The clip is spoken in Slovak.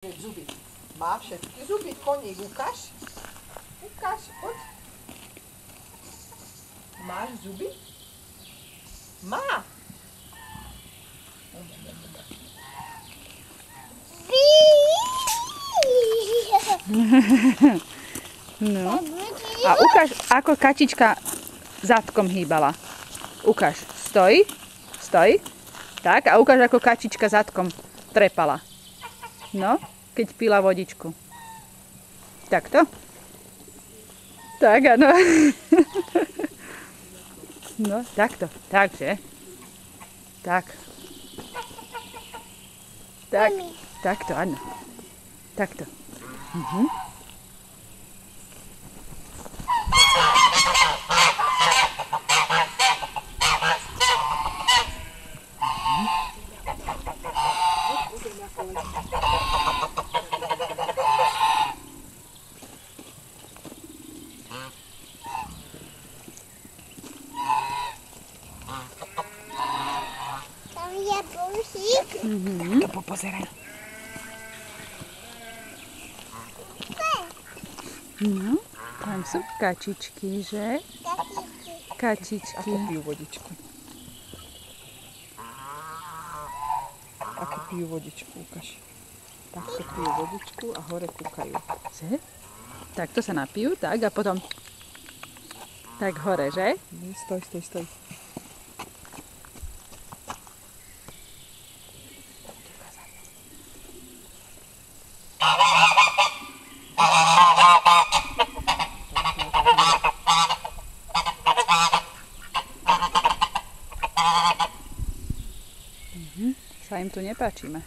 Zuby. Má všetky zuby, koník, ukáž. Ukáž, poď. Máš zuby? Má. No. A ukáž, ako kačička zadkom hýbala. Ukáž. Stoj. Stoj. Tak, a ukáž, ako kačička zadkom trepala. No, keď pila vodičku. Takto. Tak, áno. No, takto. Takže. Tak. Tak. Takto, áno. Takto. Tam je brusík. To popozeraj. No, tam sú kačičky, že? Kačičky. Ako pijú vodičku? Ako pijú vodičku, ukáž. Takto pijú vodičku a hore kúkajú. Že? Takto sa napijú, tak, a potom tak hore, že? Nie, stoj, stoj, stoj. Sa im tu nepáčime.